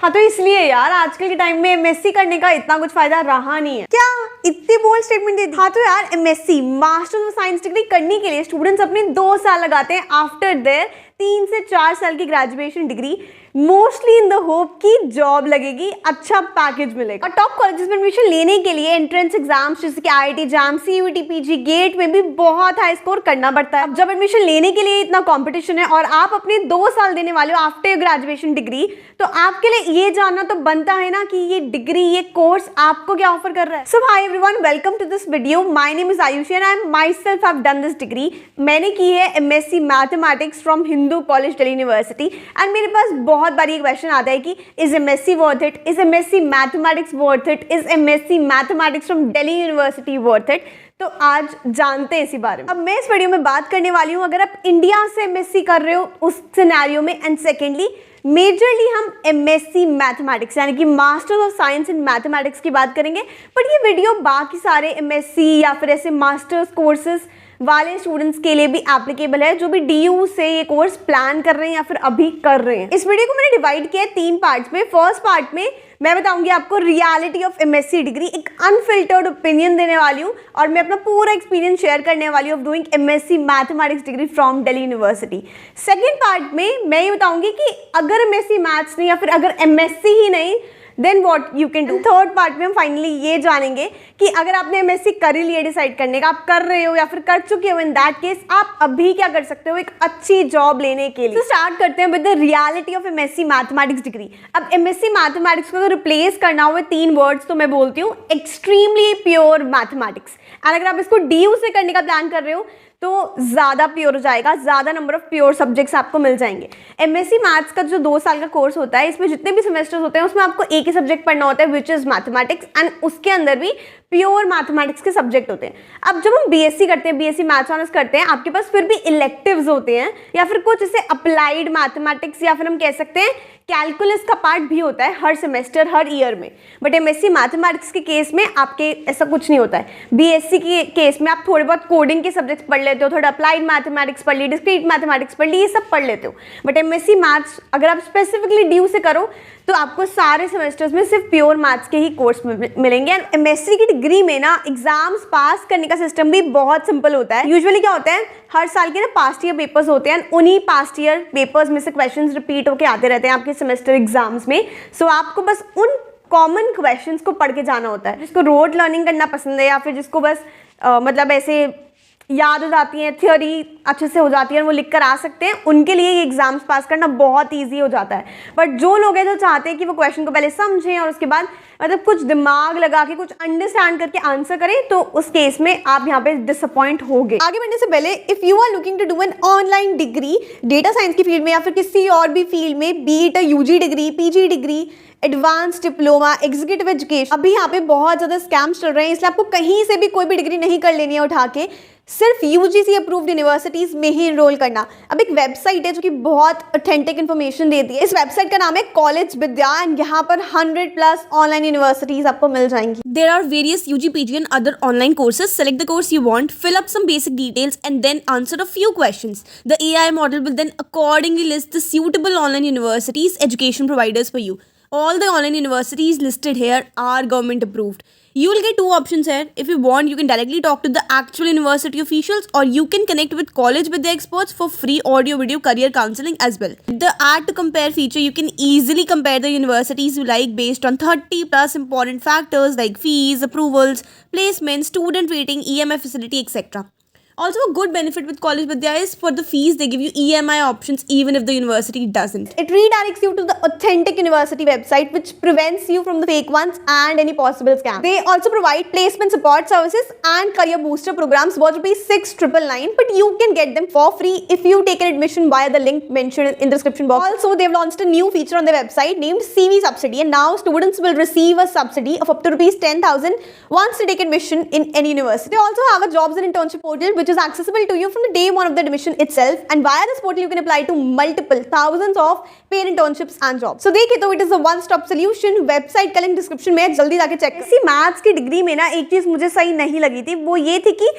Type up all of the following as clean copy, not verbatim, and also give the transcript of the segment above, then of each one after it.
हाँ तो इसलिए यार आजकल के टाइम में एमएससी करने का इतना कुछ फायदा रहा नहीं है। क्या इतनी बोल्ड स्टेटमेंट दे दी? हाँ तो यार MSc masters of science degree करने के लिए स्टूडेंट्स अपने 2 साल लगाते हैं आफ्टर देयर 3 से 4 साल की graduation degree, mostly in the hope कि जॉब लगेगी, अच्छा पैकेज मिलेगा। और टॉप कॉलेजेस में एडमिशन लेने के लिए एंट्रेंस एग्जाम्स जैसे कि IIT JAM, CUET, PG, GATE में भी बहुत हाई स्कोर करना पड़ता है। अब जब एडमिशन लेने के लिए इतना कंपटीशन है और आप अपने 2 साल देने वाले हो आफ्टर ग्रेजुएशन डिग्री, तो आपके लिए ये जानना तो बनता है ना कि ये डिग्री, ये कोर्स आपको क्या ऑफर कर रहा है। So hi everyone, welcome to this video. My name is Ayushi and I am myself have done this degree. मैंने की है MSc mathematics from Hindu College Delhi University and मेरे पास बहुत बार ये क्वेश्चन आता है कि is MSc worth it, is MSc mathematics worth it, is MSc mathematics from Delhi University worth it. तो आज जानते हैं इसी बारे में। अब मैं इस वीडियो में बात करने वाली हूँ अगर आप इंडिया से एमएससी कर रहे हो उस सिनेरियो में, एंड सेकेंडली मेजरली हम एमएससी मैथमेटिक्स यानी कि masters of science in mathematics की बात करेंगे। बट ये वीडियो बाकी सारे एमएससी या फिर ऐसे मास्टर्स कोर्सेज वाले स्टूडेंट्स के लिए भी एप्लीकेबल है जो भी डीयू से ये कोर्स प्लान कर रहे हैं या फिर अभी कर रहे हैं। इस वीडियो को मैंने डिवाइड किया है 3 पार्ट्स में। फर्स्ट पार्ट में मैं बताऊंगी आपको रियलिटी ऑफ एमएससी डिग्री, एक अनफिल्टर्ड ओपिनियन देने वाली हूँ और मैं अपना पूरा एक्सपीरियंस शेयर करने वाली हूँ of doing MSc mathematics degree from Delhi university. Second part में मैं ये बताऊंगी कि अगर एमएससी मैथ्स नहीं या फिर अगर एमएससी ही नहीं then what you can do. Third part में हम फाइनली ये जानेंगे कि अगर आपने एमएससी कर ही लिया डिसाइड करने का, आप कर रहे हो या फिर कर चुके हो, इन दैट केस आप अभी क्या कर सकते हो एक अच्छी जॉब लेने के लिए। तो स्टार्ट करते हैं with the reality of MSc mathematics degree. अब एमएससी मैथमेटिक्स को अगर रिप्लेस करना हो 3 वर्ड्स तो मैं बोलती हूँ एक्सट्रीमली प्योर मैथमेटिक्स। एंड अगर आप इसको डीयू से करने का प्लान कर रहे हो तो ज़्यादा प्योर हो जाएगा, ज़्यादा नंबर ऑफ प्योर सब्जेक्ट्स आपको मिल जाएंगे। एमएससी मैथ्स का जो 2 साल का कोर्स होता है, इसमें जितने भी सेमेस्टर्स होते हैं उसमें आपको एक ही सब्जेक्ट पढ़ना होता है विच इज़ मैथमेटिक्स, एंड उसके अंदर भी प्योर मैथमेटिक्स के सब्जेक्ट होते हैं। अब जब हम बीएससी करते हैं, बीएससी मैथ्स ऑनर्स करते हैं, आपके पास फिर भी इलेक्टिव्स होते हैं या फिर कुछ जैसे अप्लाइड मैथमेटिक्स या फिर हम कह सकते हैं कैलकुलस का पार्ट भी होता है हर सेमेस्टर हर ईयर में। बट एमएससी मैथमेटिक्स के केस में आपके ऐसा कुछ नहीं होता है। बीएससी के केस में आप थोड़े बहुत कोडिंग के सब्जेक्ट्स पढ़ लेते हो, थोड़ा अप्लाइड मैथमेटिक्स पढ़ ली, डिस्क्रीट मैथमेटिक्स पढ़ ली, ये सब पढ़ लेते हो। बट एमएससी मैथ्स अगर आप स्पेसिफिकली ड्यू से करो तो आपको सारे सेमेस्टर्स में सिर्फ प्योर मैथ्स के ही कोर्स मिलेंगे। एंड एमएससी की डिग्री में ना एग्जाम्स पास करने का सिस्टम भी बहुत सिंपल होता है। यूजुअली क्या होता है, हर साल के ना पास्ट ईयर पेपर्स होते हैं, उन्हीं पास्ट ईयर पेपर्स में से क्वेश्चंस रिपीट होके आते रहते हैं आपके सेमेस्टर एग्जाम्स में। सो आपको बस उन कॉमन क्वेश्चंस को पढ़ के जाना होता है। जिसको रोड लर्निंग करना पसंद है या फिर जिसको बस मतलब ऐसे याद हो जाती है, थ्योरी अच्छे से हो जाती है और वो लिख कर आ सकते हैं, उनके लिए ये एग्जाम्स पास करना बहुत ईजी हो जाता है। बट जो लोग हैं जो चाहते हैं कि वो क्वेश्चन को पहले समझें और उसके बाद मतलब कुछ दिमाग लगा के कुछ अंडरस्टैंड करके आंसर करें, तो उस केस में आप यहाँ पे डिसअपॉइंट होगे। आगे बढ़ने से पहले if you are looking to do an online degree data science की फील्ड में या फिर किसी और भी फील्ड में, be it a UG degree, PG degree, advance diploma, executive education, अभी यहाँ पे बहुत ज़्यादा स्कैम्स चल रहे हैं, इसलिए आपको कहीं से भी कोई भी डिग्री नहीं कर लेनी है उठा के, सिर्फ यूजीसी अप्रूव्ड यूनिवर्सिटीज में ही इनरोल करना। अब एक वेबसाइट है जो कि बहुत ऑथेंटिक इन्फॉर्मेशन देती है। इस वेबसाइट का नाम है कॉलेज विद्या एंड यहाँ पर 100+ ऑनलाइन यूनिवर्सिटीज आपको मिल जाएंगी। There are various UG, PG and other online courses. Select the course you want, fill up some basic details and then answer a few questions. The AI model will then accordingly list the suitable online universities, education providers for you. All the online universities listed here are government approved. You will get 2 options here. If you want, you can directly talk to the actual university officials or you can connect with college with the experts for free audio video career counseling as well. With the add to compare feature, you can easily compare the universities you like based on 30+ important factors like fees, approvals, placements, student rating, EMI facility, etc. Also, a good benefit with College Vidya is for the fees, they give you EMI options even if the university doesn't. It redirects you to the authentic university website which prevents you from the fake ones and any possible scam. They also provide placement support services and career booster programs worth ₹6,999, but you can get them for free if you take an admission via the link mentioned in the description box. Also, they've launched a new feature on their website named CV Subsidy, and now students will receive a subsidy of up to ₹10,000 once they take admission in any university. They also have a jobs and internship portal which is accessible to you from the day one of the admission itself, and via this portal you can apply to multiple thousands of paid internships and jobs. So देखिए तो it is a one stop solution. Website का link description में है, जल्दी जाके check. इसी maths की degree में ना एक चीज मुझे सही नहीं लगी थी, वो ये थी कि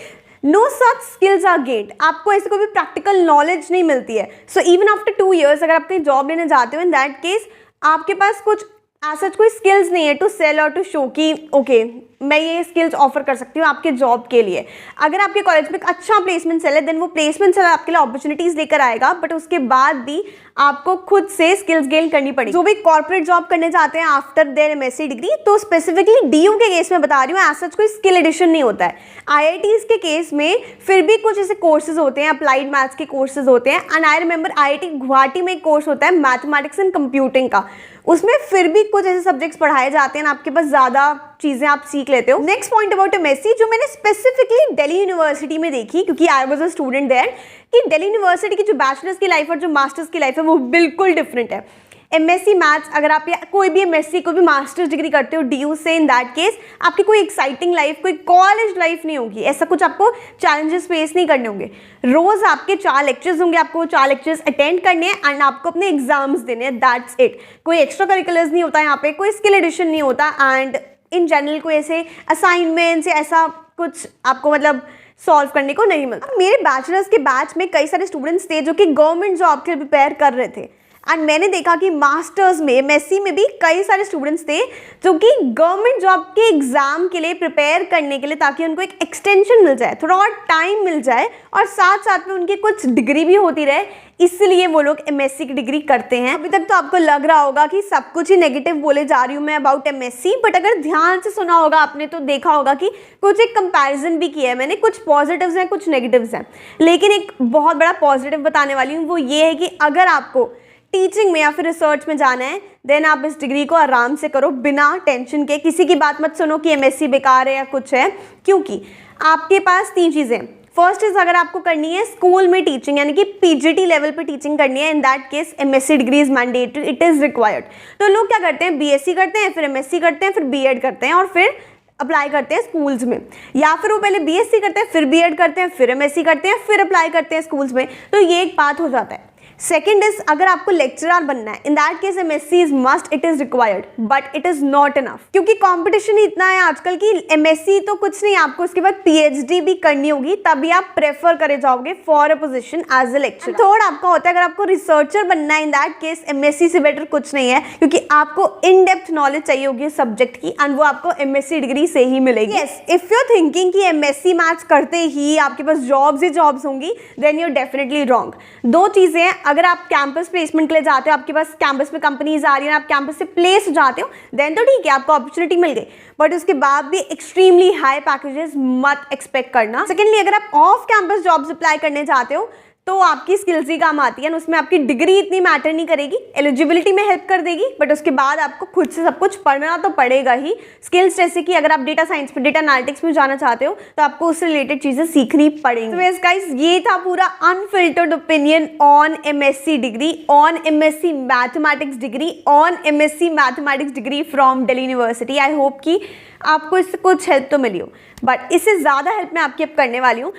no such skills are get, आपको ऐसे कोई भी प्रैक्टिकल नॉलेज नहीं मिलती है। सो इवन आफ्टर 2 years अगर आप कहीं जॉब लेने जाते हो, इन दैट केस आपके पास कुछ ऐसा कोई स्किल्स नहीं है टू सेल और टू शो कि ओके मैं ये स्किल्स ऑफर कर सकती हूँ आपके जॉब के लिए। अगर आपके कॉलेज में एक अच्छा प्लेसमेंट सेल है देन वो प्लेसमेंट सेल आपके लिए अपॉर्चुनिटीज लेकर आएगा, बट उसके बाद भी आपको खुद से स्किल्स गेन करनी पड़ेगी। जो भी कॉर्पोरेट जॉब करने जाते हैं आफ्टर देयर एमएससी डिग्री, तो स्पेसिफिकली डीयू के केस में बता रही हूँ, ऐसा कोई स्किल एडिशन नहीं होता है। आईआईटीज के केस में फिर भी कुछ ऐसे कोर्सेज होते हैं, अप्लाइड मैथ्स के कोर्सेज होते हैं। And I remember IIT Guwahati में एक कोर्स होता है मैथमेटिक्स एंड कंप्यूटिंग का, उसमें फिर भी कुछ ऐसे सब्जेक्ट्स पढ़ाए जाते हैं, आपके पास ज़्यादा चीज़ें आप सीख लेते हो। नेक्स्ट पॉइंट अबाउट एमएससी जो मैंने स्पेसिफिकली दिल्ली यूनिवर्सिटी में देखी, क्योंकि I was a student there, कि दिल्ली यूनिवर्सिटी की जो बैचलर्स की लाइफ और जो मास्टर्स की लाइफ है वो बिल्कुल डिफरेंट है। एमएससी मैथ्स, अगर आप कोई भी एमएससी कोई भी मास्टर्स डिग्री करते हो डीयू से, इन दैट केस आपकी कोई एक्साइटिंग लाइफ, कोई कॉलेज लाइफ नहीं होगी। ऐसा कुछ आपको चैलेंजेस फेस नहीं करने होंगे। रोज आपके 4 लेक्चर्स होंगे, आपको 4 लेक्चर्स अटेंड करने हैं एंड आपको अपने एग्जाम्स देने हैं, दैट्स इट। कोई एक्स्ट्रा करिकुलर्स नहीं होता यहाँ पे, कोई स्किल एडिशन नहीं होता एंड इन जनरल कोई ऐसे असाइनमेंट्स या ऐसा कुछ आपको मतलब सॉल्व करने को नहीं मिलता। मेरे बैचलर्स के बैच में कई सारे स्टूडेंट्स थे जो कि गवर्नमेंट जॉब के लिए प्रिपेयर कर रहे थे एंड मैंने देखा कि मास्टर्स में एमएससी में भी कई सारे स्टूडेंट्स थे जो कि गवर्नमेंट जॉब के एग्जाम के लिए प्रिपेयर करने के लिए, ताकि उनको एक एक्सटेंशन मिल जाए, थोड़ा और टाइम मिल जाए और साथ साथ में उनकी कुछ डिग्री भी होती रहे, इसलिए वो लोग एमएससी की डिग्री करते हैं। अभी तक तो आपको लग रहा होगा कि सब कुछ ही नेगेटिव बोले जा रही हूँ मैं अबाउट एमएससी, बट अगर ध्यान से सुना होगा आपने तो देखा होगा कि कुछ एक कंपैरिजन भी किया है मैंने, कुछ पॉजिटिव्स हैं कुछ नेगेटिव्स हैं, लेकिन एक बहुत बड़ा पॉजिटिव बताने वाली हूँ, वो ये है कि अगर आपको टीचिंग में या फिर रिसर्च में जाना है देन आप इस डिग्री को आराम से करो बिना टेंशन के। किसी की बात मत सुनो कि एमएससी बेकार है या कुछ है, क्योंकि आपके पास 3 चीज़ें। फर्स्ट इज अगर आपको करनी है स्कूल में टीचिंग यानी कि पीजीटी लेवल पे टीचिंग करनी है, in that case MSc degree is mandatory, it is required. तो लोग क्या करते हैं, बीएससी करते हैं, फिर एमएससी करते हैं, फिर बीएड करते हैं और फिर अप्लाई करते हैं स्कूल्स में, या फिर वो पहले बीएससी करते हैं, फिर बीएड करते हैं, फिर एमएससी करते हैं, फिर अप्लाई करते हैं स्कूल्स में। तो ये एक बात हो जाता है। सेकेंड इज अगर आपको लेक्चरर बनना है, in that case MSc is must, it is required, but it is not enough, क्योंकि कंपटीशन ही इतना है आजकल की एमएससी तो कुछ नहीं, आपको उसके बाद पीएचडी भी करनी होगी, तभी आप प्रेफर करे जाओगे for a position as a lecturer. Third आपका होता है अगर आपको रिसर्चर बनना है, इन दैट केस एमएससी से बेटर कुछ नहीं है, क्योंकि आपको इन डेप्थ नॉलेज चाहिए होगी सब्जेक्ट की एंड वो आपको एमएससी डिग्री से ही मिलेगी। Yes, if you are thinking कि एमएससी मैथ्स करते ही आपके पास जॉब्स ही जॉब्स होंगी, then you are definitely wrong. 2 चीजें हैं, अगर आप कैंपस प्लेसमेंट के लिए जाते हो, आपके पास कैंपस में कंपनीज आ रही है, आप कैंपस से प्लेस हो जाते हो, देन तो ठीक है आपको अपॉर्चुनिटी मिल गई, बट उसके बाद भी एक्सट्रीमली हाई पैकेजेस मत एक्सपेक्ट करना। सेकेंडली अगर आप ऑफ कैंपस जॉब्स अप्लाई करने जाते हो तो आपकी स्किल्स ही काम आती है, उसमें आपकी डिग्री इतनी मैटर नहीं करेगी, एलिजिबिलिटी में हेल्प कर देगी, बट उसके बाद आपको खुद से सब कुछ पढ़ना तो पड़ेगा ही। स्किल्स जैसे कि अगर आप डेटा साइंस में, डेटा एनालिटिक्स में जाना चाहते हो तो आपको उससे रिलेटेड चीजें सीखनी पड़ेंगी। तो गाइस ये था पूरा unfiltered opinion on MSc degree, on MSc mathematics degree, on MSc mathematics degree from Delhi university. I hope कि आपको इससे कुछ हेल्प तो मिली हो, बट इससे ज़्यादा हेल्प मैं आपकी अब करने वाली हूँ।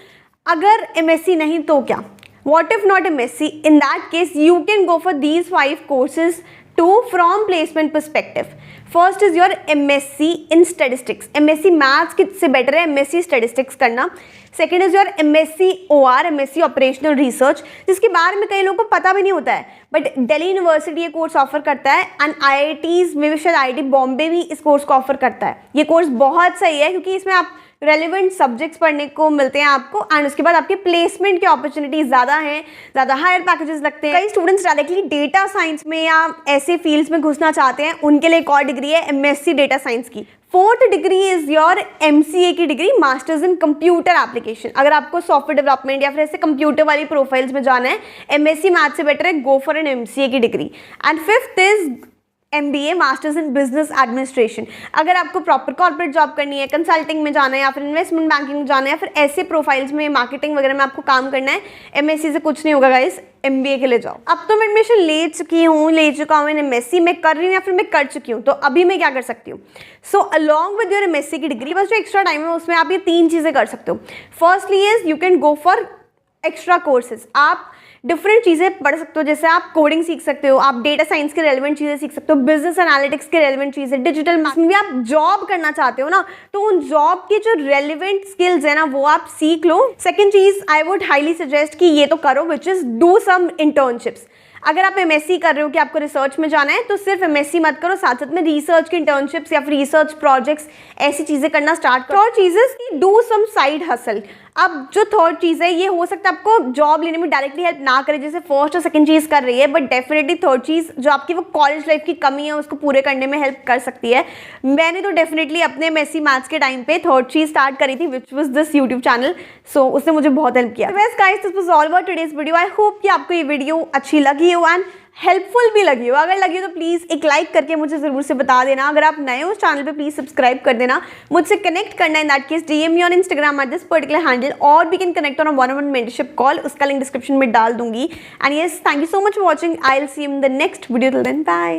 अगर एमएससी नहीं तो क्या, what if not MSc? In that case you can go for these 5 courses too from placement perspective. First is your MSc in statistics. MSc maths किससे बेटर है MSc statistics करना। Second is your MSc OR, MSc operational research, जिसके बारे में कई लोगों को पता भी नहीं होता है, बट दिल्ली यूनिवर्सिटी ये कोर्स ऑफर करता है एंड IITs में भी शायद IIT बॉम्बे भी इस कोर्स को ऑफर करता है। ये कोर्स बहुत सही है क्योंकि इसमें आप रेलिवेंट सब्जेक्ट्स पढ़ने को मिलते हैं आपको एंड उसके बाद आपके प्लेसमेंट की अपॉर्चुनिटीज ज़्यादा हैं, ज़्यादा हायर पैकेजेस लगते हैं। कई स्टूडेंट्स डायरेक्टली डेटा साइंस में या ऐसे फील्ड्स में घुसना चाहते हैं, उनके लिए एक और डिग्री है MSc डेटा साइंस की। 4th degree is your MCA की degree, masters in computer application. अगर आपको सॉफ्टवेयर डेवलपमेंट या फिर ऐसे कंप्यूटर वाली प्रोफाइल्स में जाना है, MSc मैथ से बेटर है गो फॉर एन MCA की degree. And 5th is MBA, masters in business administration. अगर आपको प्रॉपर कॉर्पोरेट जॉब करनी है, कंसल्टिंग में जाना है या फिर इन्वेस्टमेंट बैंकिंग में जाना है या फिर ऐसे प्रोफाइल्स में मार्केटिंग वगैरह में आपको काम करना है, MSc से कुछ नहीं होगा गाइस, MBA के लिए जाओ। अब तो मैं एडमिशन ले चुका हूँ MSc में कर रही हूँ या फिर मैं कर चुकी हूँ, तो अभी मैं क्या कर सकती हूँ। So along with your MSc की डिग्री बस जो एक्स्ट्रा टाइम है उसमें आप ये 3 चीज़ें कर सकते हो। Firstly is you can go for extra courses. आप डिफरेंट चीज़ें पढ़ सकते हो, जैसे आप कोडिंग सीख सकते हो, आप डेटा साइंस के रेलेवेंट चीज़ें सीख सकते हो, बिजनेस एनालिटिक्स के रेलेवेंट चीज़ें, डिजिटल मार्केटिंग में आप जॉब करना चाहते हो ना, तो उन जॉब की जो रेलेवेंट स्किल्स है ना वो आप सीख लो। सेकेंड चीज़ आई वुड हाईली सजेस्ट कि ये तो करो, which is do some internships. अगर आप एमएससी कर रहे हो कि आपको रिसर्च में जाना है तो सिर्फ एमएससी मत करो, साथ साथ में रिसर्च की इंटर्नशिप्स या फिर रिसर्च प्रोजेक्ट्स ऐसी चीजें करना स्टार्ट करो। और चीजेस की डू सम साइड हसल। अब जो थर्ड चीज़ है ये हो सकता है आपको जॉब लेने में डायरेक्टली हेल्प ना करे जैसे फर्स्ट और सेकंड चीज़ कर रही है, बट डेफिनेटली थर्ड चीज़ जो आपकी वो कॉलेज लाइफ की कमी है उसको पूरे करने में हेल्प कर सकती है। मैंने तो डेफिनेटली अपने एमएससी मैथ्स के टाइम पे थर्ड चीज़ स्टार्ट करी थी which was this YouTube channel, so उसने मुझे बहुत हेल्प किया। Best guys, this was all about today's video. I hope कि आपको ये वीडियो अच्छी लगी हो एंड हेल्पफुल भी लगी हो। अगर लगी हो तो प्लीज़ एक लाइक करके मुझे ज़रूर से बता देना। अगर आप नए हो उस चैनल पे प्लीज़ सब्सक्राइब कर देना। मुझसे कनेक्ट करना in that case DM me on Instagram at this particular handle, और we can connect on a 1-on-1 mentorship call. उसका लिंक डिस्क्रिप्शन में डाल दूंगी। And yes, thank you so much for watching. I will see you in the next video. Till then, bye.